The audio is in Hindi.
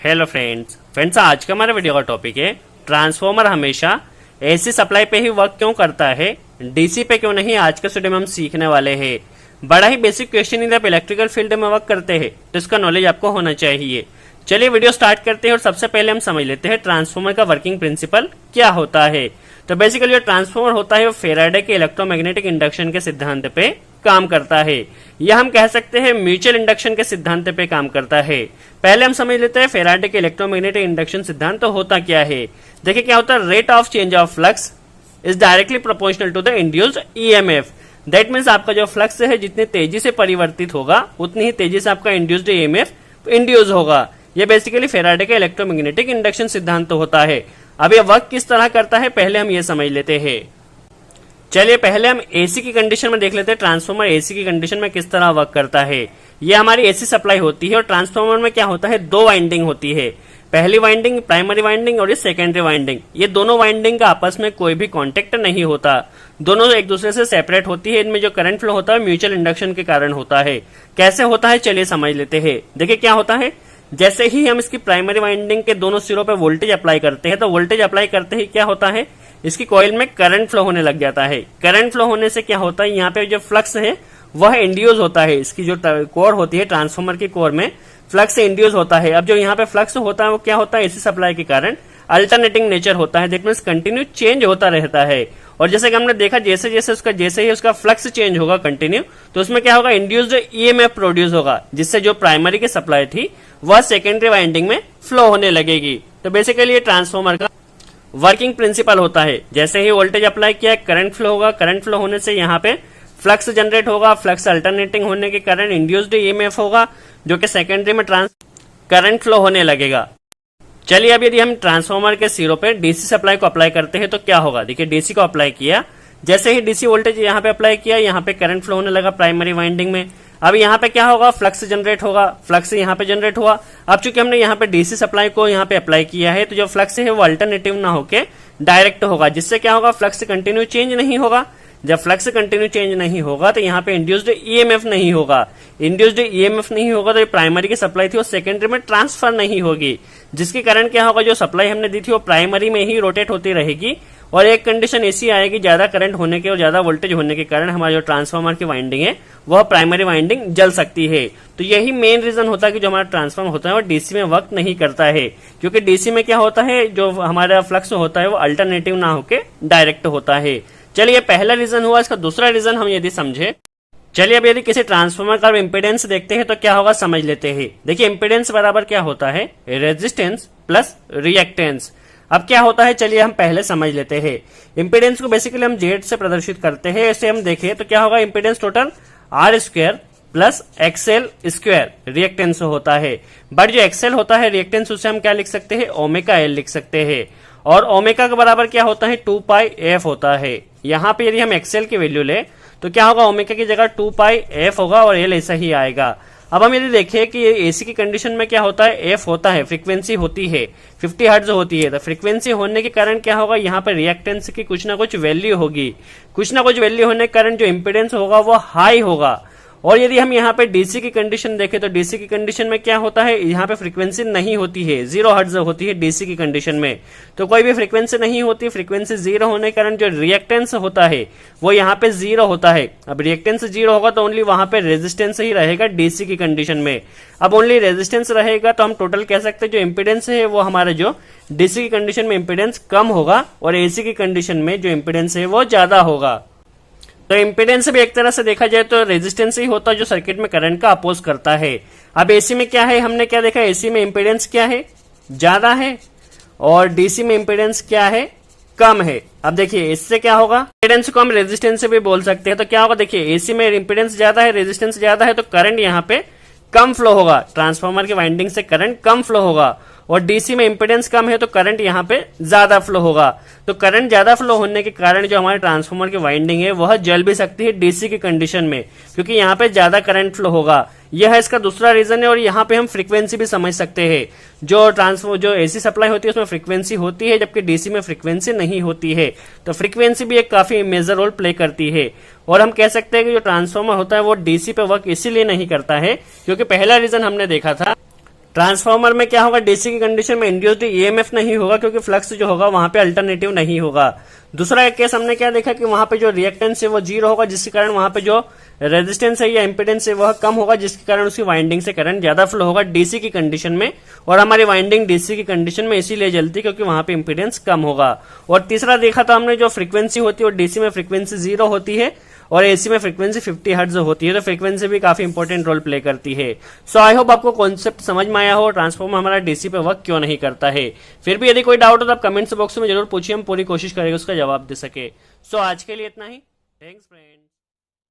हेलो फ्रेंड्स आज का हमारा वीडियो का टॉपिक है ट्रांसफॉर्मर हमेशा एसी सप्लाई पे ही वर्क क्यों करता है, डीसी पे क्यों नहीं। आज के वीडियो में हम सीखने वाले हैं। बड़ा ही बेसिक क्वेश्चन, यदि आप इलेक्ट्रिकल फील्ड में वर्क करते हैं तो इसका नॉलेज आपको होना चाहिए। चलिए वीडियो स्टार्ट करते हैं और सबसे पहले हम समझ लेते हैं ट्रांसफॉर्मर का वर्किंग प्रिंसिपल क्या होता है। तो बेसिकली जो ट्रांसफॉर्मर होता है वो फेराडे के इलेक्ट्रोमैग्नेटिक इंडक्शन के सिद्धांत पे काम करता है, या हम कह सकते हैं म्यूचुअल इंडक्शन के सिद्धांत पे काम करता है। पहले हम समझ लेते हैं फेराडे के इलेक्ट्रोमैग्नेटिक इंडक्शन सिद्धांत तो होता क्या है। देखिए क्या होता है, rate of change of flux is directly proportional to the induced EMF. That means आपका जो फ्लक्स है जितनी तेजी से परिवर्तित होगा उतनी ही तेजी से आपका इंड्यूस्ड ईएमएफ इंड्यूस होगा। ये बेसिकली फेराडे का इलेक्ट्रोमैग्नेटिक इंडक्शन सिद्धांत तो होता है। अब ये वर्क किस तरह करता है पहले हम ये समझ लेते हैं। चलिए पहले हम एसी की कंडीशन में देख लेते हैं ट्रांसफॉर्मर एसी की कंडीशन में किस तरह वर्क करता है। ये हमारी एसी सप्लाई होती है और ट्रांसफॉर्मर में क्या होता है, दो वाइंडिंग होती है। पहली वाइंडिंग प्राइमरी वाइंडिंग और ये सेकेंडरी वाइंडिंग। ये दोनों वाइंडिंग का आपस में कोई भी कॉन्टेक्ट नहीं होता, दोनों एक दूसरे से सेपरेट होती है। इनमें जो करंट फ्लो होता है म्यूचुअल इंडक्शन के कारण होता है। कैसे होता है चलिए समझ लेते हैं। देखिए क्या होता है, जैसे ही हम इसकी प्राइमरी वाइंडिंग के दोनों सिरों पे वोल्टेज अप्लाई करते हैं तो वोल्टेज अप्लाई करते ही क्या होता है, इसकी कॉइल में करंट फ्लो होने लग जाता है। करंट फ्लो होने से क्या होता है, यहाँ पे जो फ्लक्स है वह इंड्यूस होता है। इसकी जो कोर होती है ट्रांसफॉर्मर की कोर में फ्लक्स इंड्यूस होता है। अब जो यहाँ पे फ्लक्स होता है वो क्या होता है, एसी सप्लाई के कारण अल्टरनेटिंग नेचर होता है। दैट मींस कंटिन्यू चेंज होता रहता है। और जैसे कि हमने देखा जैसे ही उसका फ्लक्स चेंज होगा कंटिन्यू, तो उसमें क्या होगा, इंड्यूस्ड ईएमएफ प्रोड्यूस होगा, जिससे जो प्राइमरी की सप्लाई थी वह सेकेंडरी वाइंडिंग में फ्लो होने लगेगी। तो बेसिकली ये ट्रांसफॉर्मर का वर्किंग प्रिंसिपल होता है। जैसे ही वोल्टेज अप्लाई किया करंट फ्लो होगा, करंट फ्लो होने से यहाँ पे फ्लक्स जनरेट होगा, फ्लक्स अल्टरनेटिंग होने के कारण इंड्यूस्ड ईएमएफ होगा, जो कि सेकेंडरी में करंट फ्लो होने लगेगा। चलिए अब यदि हम ट्रांसफॉर्मर के सिरों पे डीसी सप्लाई को अप्लाई करते हैं तो क्या होगा। देखिए डीसी को अप्लाई किया, जैसे ही डीसी वोल्टेज यहाँ पे अप्लाई किया, यहाँ पे करंट फ्लो होने लगा प्राइमरी वाइंडिंग में। अब यहाँ पे क्या होगा, फ्लक्स जनरेट होगा, फ्लक्स यहाँ पे जनरेट हुआ। अब चूंकि हमने यहाँ पे डीसी सप्लाई को यहाँ पे अप्लाई किया है तो जो फ्लक्स है वो अल्टरनेटिव ना होके डायरेक्ट होगा, जिससे क्या होगा, फ्लक्स कंटिन्यू चेंज नहीं होगा। जब फ्लक्स कंटिन्यू चेंज नहीं होगा तो यहाँ पे इंड्यूस्ड ईएमएफ नहीं होगा। इंड्यूस्ड ईएमएफ नहीं होगा तो प्राइमरी की सप्लाई थी वो सेकेंडरी में ट्रांसफर नहीं होगी, जिसके कारण क्या होगा, जो सप्लाई हमने दी थी वो प्राइमरी में ही रोटेट होती रहेगी। और एक कंडीशन ऐसी आएगी, ज्यादा करंट होने के और ज्यादा वोल्टेज होने के कारण हमारा जो ट्रांसफॉर्मर की वाइंडिंग है वह प्राइमरी वाइंडिंग जल सकती है। तो यही मेन रीजन होता है कि जो हमारा ट्रांसफॉर्मर होता है वो डीसी में वर्क नहीं करता है, क्योंकि डीसी में क्या होता है, जो हमारा फ्लक्स होता है वो अल्टरनेटिव ना होके डायरेक्ट होता है। चलिए पहला रीजन हुआ। इसका दूसरा रीजन हम यदि समझे, चलिए अब यदि किसी ट्रांसफॉर्मर का इम्पीडेंस देखते हैं तो क्या होगा समझ लेते हैं। देखिए इम्पीडेंस बराबर क्या होता है, रेजिस्टेंस प्लस रिएक्टेंस। अब क्या होता है चलिए हम पहले समझ लेते हैं। इम्पीडेंस को बेसिकली हम जेड से प्रदर्शित करते हैं। ऐसे हम देखें तो क्या होगा, impedance total R square plus XL square reactance होता है। बट जो एक्सएल होता है रिएक्टेंस, उसे हम क्या लिख सकते हैं, ओमेगा एल लिख सकते हैं। और ओमेगा के बराबर क्या होता है, 2 पाई एफ होता है। यहाँ पे यदि हम एक्सएल की वैल्यू ले तो क्या होगा, ओमेगा की जगह 2 पाई एफ होगा और एल ऐसा ही आएगा। अब हम यदि देखें कि एसी की कंडीशन में क्या होता है, एफ होता है, फ्रीक्वेंसी होती है 50 हर्ट्ज होती है। तो फ्रीक्वेंसी होने के कारण क्या होगा, यहाँ पर रिएक्टेंस की कुछ ना कुछ वैल्यू होगी। कुछ ना कुछ वैल्यू होने के कारण जो इम्पीडेंस होगा वो हाई होगा। और यदि हम यहाँ पे डीसी की कंडीशन देखें तो डीसी की कंडीशन में क्या होता है, यहाँ पे फ्रीक्वेंसी नहीं होती है, 0 हर्ट्ज होती है डीसी की कंडीशन में। तो कोई भी फ्रीक्वेंसी नहीं होती, फ्रीक्वेंसी 0 होने के कारण जो रिएक्टेंस होता है वो यहाँ पे 0 होता है। अब रिएक्टेंस 0 होगा तो ओनली वहां पे रेजिस्टेंस ही रहेगा डीसी की कंडीशन में। अब ओनली रेजिस्टेंस रहेगा तो हम टोटल कह सकते हैं जो इम्पीडेंस है वो हमारा जो डीसी की कंडीशन में इम्पीडेंस कम होगा और एसी की कंडीशन में जो इम्पीडेंस है वो ज्यादा होगा। तो इम्पीडेंस भी एक तरह से देखा जाए तो रेजिस्टेंस ही होता है जो सर्किट में करंट का अपोज करता है। अब एसी में क्या है, हमने क्या देखा, एसी में इम्पीडेंस क्या है, ज्यादा है, और डीसी में इम्पीडेंस क्या है, कम है। अब देखिए इससे क्या होगा, इम्पीडेंस को हम रेजिस्टेंस से भी बोल सकते हैं। तो क्या होगा, देखिए एसी में इम्पीडेंस ज्यादा है, रेजिस्टेंस ज्यादा है, तो करंट यहाँ पे कम फ्लो होगा, ट्रांसफॉर्मर की वाइंडिंग से करंट कम फ्लो होगा। और डीसी में इम्पीडेंस कम है तो करंट यहाँ पे ज्यादा फ्लो होगा। तो करंट ज्यादा फ्लो होने के कारण जो हमारे ट्रांसफॉर्मर की वाइंडिंग है वह जल भी सकती है डीसी की कंडीशन में, क्योंकि यहाँ पे ज्यादा करंट फ्लो होगा। यह है इसका दूसरा रीजन है। और यहाँ पे हम फ्रीक्वेंसी भी समझ सकते हैं। जो एसी सप्लाई होती है उसमें फ्रीक्वेंसी होती है, जबकि डीसी में फ्रीक्वेंसी नहीं होती है। तो फ्रीक्वेंसी भी एक काफी मेजर रोल प्ले करती है। और हम कह सकते हैं कि जो ट्रांसफॉर्मर होता है वो डीसी पे वर्क इसीलिए नहीं करता है क्योंकि पहला रीजन हमने देखा था ट्रांसफार्मर में क्या होगा, डीसी की कंडीशन में इंड्यूस्ड ईएमएफ नहीं होगा क्योंकि फ्लक्स जो होगा वहां पे अल्टरनेटिव नहीं होगा। दूसरा एक केस हमने क्या देखा कि वहां पे जो रिएक्टेंस है वो जीरो होगा, जिसके कारण वहां पे जो रेजिस्टेंस है या इंपीडेंस है वह कम होगा, जिसके कारण उसकी वाइंडिंग से करंट ज्यादा फ्लो होगा डीसी की कंडीशन में, और हमारी वाइंडिंग डीसी की कंडीशन में इसीलिए जलती क्योंकि वहां पे इंपीडेंस कम होगा। और तीसरा देखा था हमने जो फ्रीक्वेंसी होती है वो डीसी में फ्रीक्वेंसी 0 होती है और एसी में फ्रीक्वेंसी 50 हर्ट्ज होती है, तो फ्रीक्वेंसी भी काफी इंपॉर्टेंट रोल प्ले करती है। सो आई होप आपको कॉन्सेप्ट समझ में आया हो, ट्रांसफॉर्मर हमारा डीसी पे वर्क क्यों नहीं करता है। फिर भी यदि कोई डाउट हो तो आप कमेंट्स बॉक्स में जरूर पूछिए, हम पूरी कोशिश करेंगे उसका जवाब दे सके। सो आज के लिए इतना ही, थैंक्स फ्रेंड।